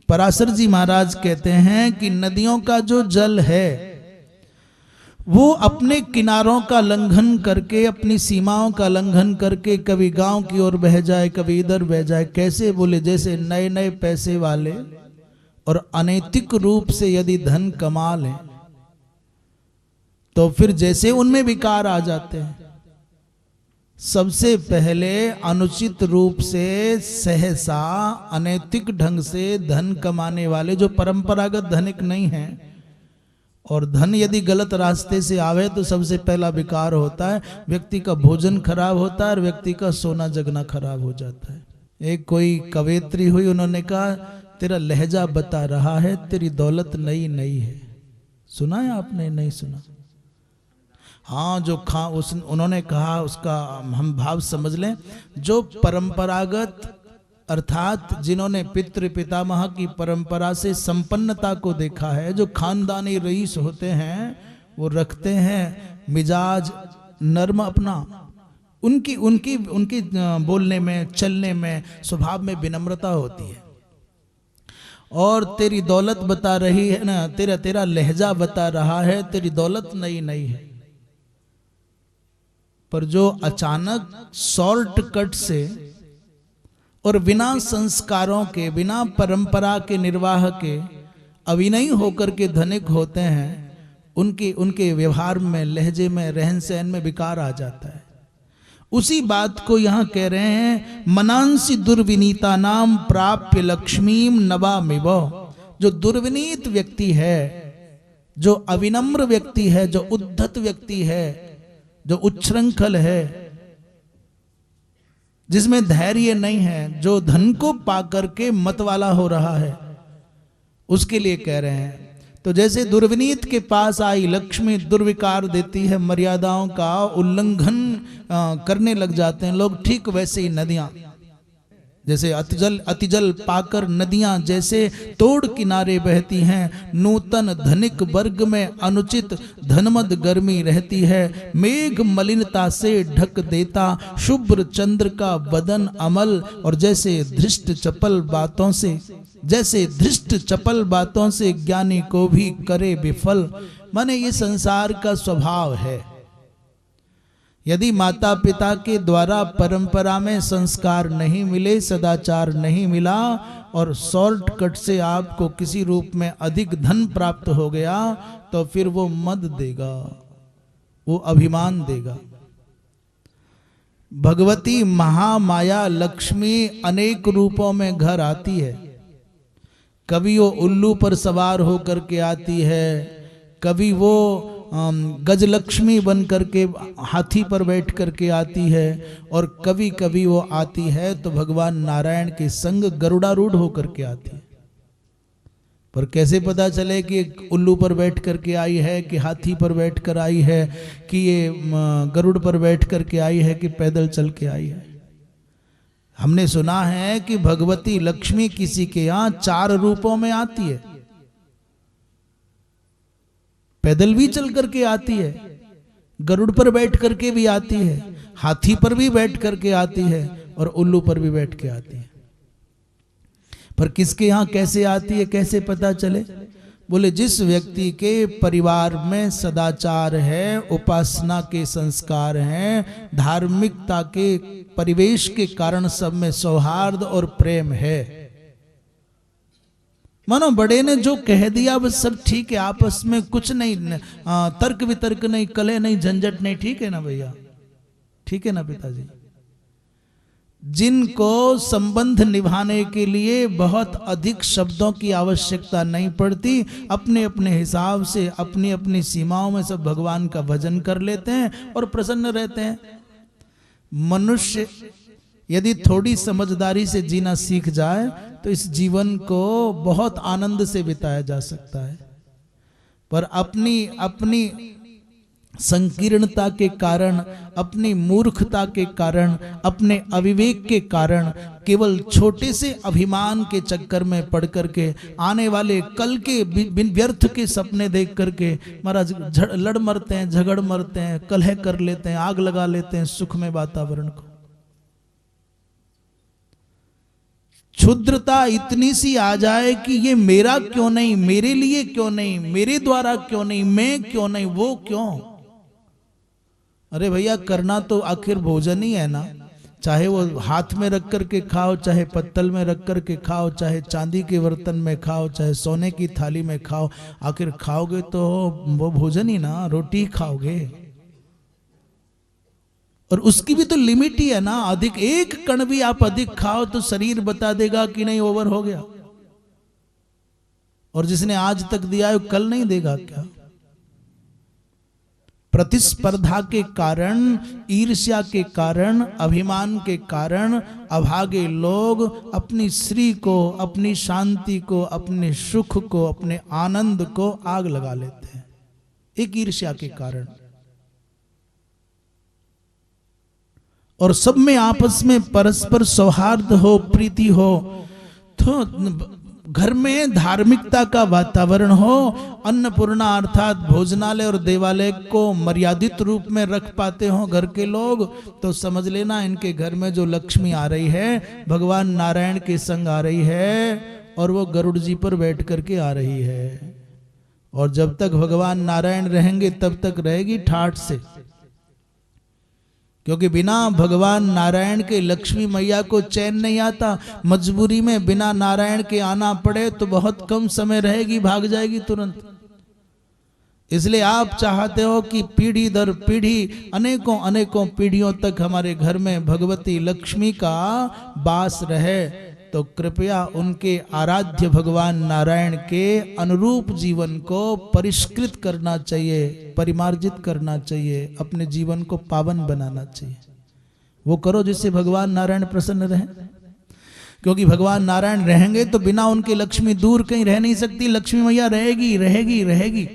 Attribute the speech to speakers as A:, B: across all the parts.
A: पराशर जी महाराज कहते हैं कि नदियों का जो जल है वो अपने किनारों का लंघन करके, अपनी सीमाओं का लंघन करके कभी गांव की ओर बह जाए, कभी इधर बह जाए। कैसे? बोले जैसे नए नए पैसे वाले और अनैतिक रूप से यदि धन कमा लें तो फिर जैसे उनमें विकार आ जाते हैं। सबसे पहले अनुचित रूप से, सहसा, अनैतिक ढंग से धन कमाने वाले जो परंपरागत धनिक नहीं हैं, और धन यदि गलत रास्ते से आवे तो सबसे पहला विकार होता है, व्यक्ति का भोजन खराब होता है और व्यक्ति का सोना जगना खराब हो जाता है। एक कोई कवयित्री हुई, उन्होंने कहा तेरा लहजा बता रहा है तेरी दौलत नई नई है। सुना है आपने? नहीं सुना? हाँ, जो उन्होंने कहा उसका हम भाव समझ लें। जो परंपरागत अर्थात जिन्होंने पितृ पितामह की परंपरा से संपन्नता को देखा है, जो खानदानी रईस होते हैं, वो रखते हैं मिजाज नर्म अपना। उनकी उनकी उनकी बोलने में, चलने में, स्वभाव में विनम्रता होती है। और तेरी दौलत बता रही है ना, तेरा लहजा बता रहा है तेरी दौलत नई नई है। पर जो अचानक शॉर्टकट से और बिना संस्कारों के, बिना परंपरा के निर्वाह के अविनयी होकर के धनिक होते हैं, उनके व्यवहार में, लहजे में, रहन सहन में विकार आ जाता है। उसी बात को यहां कह रहे हैं, मनांसी दुर्विनीता नाम प्राप्य लक्ष्मीम नवामिव। जो दुर्विनीत व्यक्ति है, जो अविनम्र व्यक्ति है, जो उद्धत व्यक्ति है, जो उच्छृंखल है, जिसमें धैर्य नहीं है, जो धन को पाकर के मत वाला हो रहा है, उसके लिए कह रहे हैं। तो जैसे दुर्विनीत के पास आई लक्ष्मी दुर्विकार देती है, मर्यादाओं का उल्लंघन करने लग जाते हैं लोग, ठीक वैसे ही नदियां, जैसे अतिजल पाकर नदियां जैसे तोड़ किनारे बहती हैं, नूतन धनिक वर्ग में अनुचित धनमद गर्मी रहती है। मेघ मलिनता से ढक देता शुभ्र चंद्र का बदन अमल, और जैसे धृष्ट चपल बातों से ज्ञानी को भी करे विफल। माने ये संसार का स्वभाव है। यदि माता पिता के द्वारा परंपरा में संस्कार नहीं मिले, सदाचार नहीं मिला, और शॉर्टकट से आपको किसी रूप में अधिक धन प्राप्त हो गया, तो फिर वो मद देगा, वो अभिमान देगा। भगवती महामाया लक्ष्मी अनेक रूपों में घर आती है। कभी वो उल्लू पर सवार होकर के आती है, कभी वो गजलक्ष्मी बन करके हाथी पर बैठ करके आती है, और कभी कभी वो आती है तो भगवान नारायण के संग गरुड़ारूढ़ होकर के आती है। पर कैसे पता चले कि उल्लू पर बैठ करके आई है, कि हाथी पर बैठ कर आई है, कि ये गरुड़ पर बैठ करके आई है, कि पैदल चल के आई है? हमने सुना है कि भगवती लक्ष्मी किसी के यहाँ 4 रूपों में आती है। पैदल भी चल करके आती है, गरुड़ पर बैठ करके भी आती है, हाथी पर भी बैठ करके आती है, और उल्लू पर भी बैठ के आती है। पर किसके यहाँ कैसे आती है, कैसे पता चले? बोले जिस व्यक्ति के परिवार में सदाचार है, उपासना के संस्कार हैं, धार्मिकता के परिवेश के कारण सब में सौहार्द और प्रेम है। मानो बड़े ने जो कह दिया बस सब ठीक है, आपस में कुछ नहीं, तर्क वितर्क नहीं, कलह नहीं, झंझट नहीं, ठीक है ना भैया? ठीक है ना पिताजी? जिनको संबंध निभाने के लिए बहुत अधिक शब्दों की आवश्यकता नहीं पड़ती, अपने अपने हिसाब से, अपनी अपनी सीमाओं में सब भगवान का भजन कर लेते हैं और प्रसन्न रहते हैं। मनुष्य यदि थोड़ी समझदारी से जीना सीख जाए तो इस जीवन को बहुत आनंद से बिताया जा सकता है। पर अपनी संकीर्णता के कारण, अपनी मूर्खता के कारण, अपने अविवेक के कारण, केवल छोटे से अभिमान के चक्कर में पड़ करके, आने वाले कल के व्यर्थ के सपने देख करके महाराज लड़ मरते हैं, झगड़ मरते हैं, कलह कर लेते हैं, आग लगा लेते हैं सुखमय वातावरण को। क्षुद्रता इतनी सी आ जाए कि ये मेरा क्यों नहीं, मेरे लिए क्यों नहीं, मेरे द्वारा क्यों नहीं, मैं क्यों नहीं, वो क्यों। अरे भैया करना तो आखिर भोजन ही है ना, चाहे वो हाथ में रख कर के खाओ, चाहे पत्तल में रख कर के खाओ, चाहे चांदी के बर्तन में खाओ, चाहे सोने की थाली में खाओ, आखिर खाओगे तो वो भोजन ही ना, रोटी खाओगे। और उसकी भी तो लिमिट ही है ना, अधिक एक कण भी आप अधिक खाओ तो शरीर बता देगा कि नहीं ओवर हो गया। और जिसने आज तक दिया है कल नहीं देगा क्या। प्रतिस्पर्धा के कारण, ईर्ष्या के कारण, अभिमान के कारण अभागे लोग अपनी श्री को, अपनी शांति को, अपने सुख को, अपने आनंद को आग लगा लेते हैं, एक ईर्ष्या के कारण। और सब में आपस में परस्पर सौहार्द हो, प्रीति हो, तो घर में धार्मिकता का वातावरण हो, अन्नपूर्णा अर्थात भोजनालय और देवालय को मर्यादित रूप में रख पाते हो घर के लोग, तो समझ लेना इनके घर में जो लक्ष्मी आ रही है भगवान नारायण के संग आ रही है, और वो गरुड़ जी पर बैठ करके आ रही है। और जब तक भगवान नारायण रहेंगे तब तक रहेगी ठाठ से, क्योंकि बिना भगवान नारायण के लक्ष्मी मैया को चैन नहीं आता। मजबूरी में बिना नारायण के आना पड़े तो बहुत कम समय रहेगी, भाग जाएगी तुरंत। इसलिए आप चाहते हो कि पीढ़ी दर पीढ़ी, अनेकों अनेकों पीढ़ियों तक हमारे घर में भगवती लक्ष्मी का वास रहे, तो कृपया उनके आराध्य भगवान नारायण के अनुरूप जीवन को परिष्कृत करना चाहिए, परिमार्जित करना चाहिए, अपने जीवन को पावन बनाना चाहिए। वो करो जिससे भगवान नारायण प्रसन्न रहें, क्योंकि भगवान नारायण रहेंगे तो बिना उनके लक्ष्मी दूर कहीं रह नहीं सकती। लक्ष्मी मैया रहेगी रहेगी रहेगी।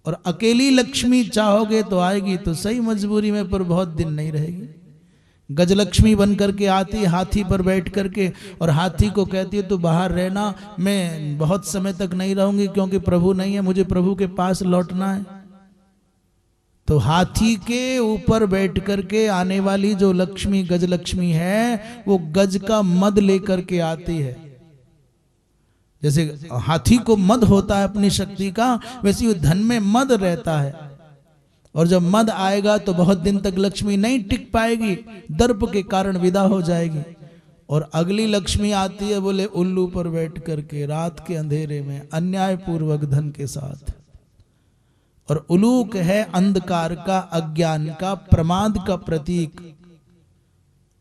A: और अकेली लक्ष्मी चाहोगे तो आएगी तो सही मजबूरी में, पर बहुत दिन नहीं रहेगी। गजलक्ष्मी बन करके आती हाथी पर बैठ करके, और हाथी को कहती है तो बाहर रहना, मैं बहुत समय तक नहीं रहूंगी क्योंकि प्रभु नहीं है, मुझे प्रभु के पास लौटना है। तो हाथी के ऊपर बैठ करके आने वाली जो लक्ष्मी गजलक्ष्मी है, वो गज का मद लेकर के आती है। जैसे हाथी को मद होता है अपनी शक्ति का, वैसे ही धन में मद रहता है। और जब मद आएगा तो बहुत दिन तक लक्ष्मी नहीं टिक पाएगी, दर्प के कारण विदा हो जाएगी। और अगली लक्ष्मी आती है, बोले उल्लू पर बैठ करके रात के अंधेरे में अन्याय पूर्वक धन के साथ। और उलूक है अंधकार का, अज्ञान का, प्रमाद का प्रतीक।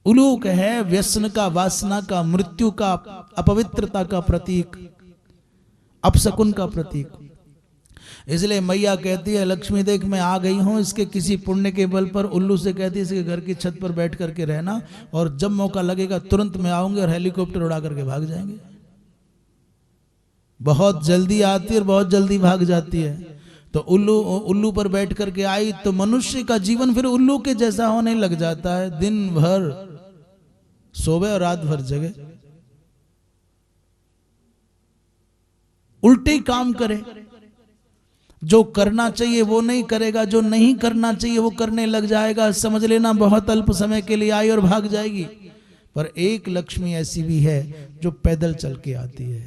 A: उलूक है व्यसन का, वासना का, मृत्यु का, अपवित्रता का प्रतीक, अपशकुन का प्रतीक। इसलिए मैया कहती है लक्ष्मी देख मैं आ गई हूं, इसके किसी पुण्य के बल पर उल्लू से कहती है इसके घर की छत पर बैठ करके रहना, और जब मौका लगेगा तुरंत मैं आऊंगी और हेलीकॉप्टर उड़ा करके भाग जाएंगे। बहुत जल्दी आती है और बहुत जल्दी भाग जाती है। तो उल्लू पर बैठ करके आई तो मनुष्य का जीवन फिर उल्लू के जैसा होने लग जाता है, दिन भर सोवे और रात भर जगे, उल्टे काम करे। जो करना चाहिए वो नहीं करेगा, जो नहीं करना चाहिए वो करने लग जाएगा। समझ लेना बहुत अल्प समय के लिए आई और भाग जाएगी। पर एक लक्ष्मी ऐसी भी है जो पैदल चल के आती है।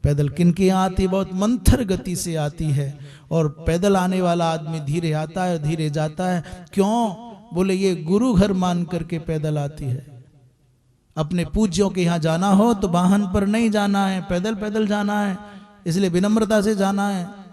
A: पैदल किनके यहाँ आती है? बहुत मंथर गति से आती है। और पैदल आने वाला आदमी धीरे आता है, धीरे जाता है। क्यों? बोले ये गुरु घर मान करके पैदल आती है। अपने पूज्यों के यहाँ जाना हो तो वाहन पर नहीं जाना है, पैदल पैदल जाना है, इसलिए विनम्रता से जाना है।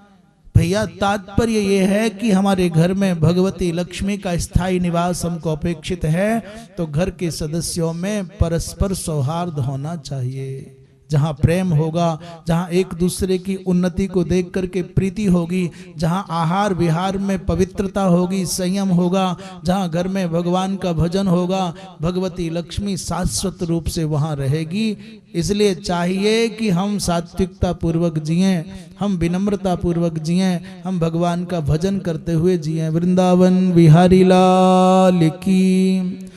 A: भैया तात्पर्य ये है कि हमारे घर में भगवती लक्ष्मी का स्थायी निवास हमको अपेक्षित है, तो घर के सदस्यों में परस्पर सौहार्द होना चाहिए। जहाँ प्रेम होगा, जहाँ एक दूसरे की उन्नति को देख करके प्रीति होगी, जहाँ आहार विहार में पवित्रता होगी, संयम होगा, जहाँ घर में भगवान का भजन होगा, भगवती लक्ष्मी शाश्वत रूप से वहाँ रहेगी। इसलिए चाहिए कि हम सात्विकता पूर्वक जिएं, हम विनम्रता पूर्वक जिएं, हम भगवान का भजन करते हुए जिएं। वृंदावन बिहारी लाल की।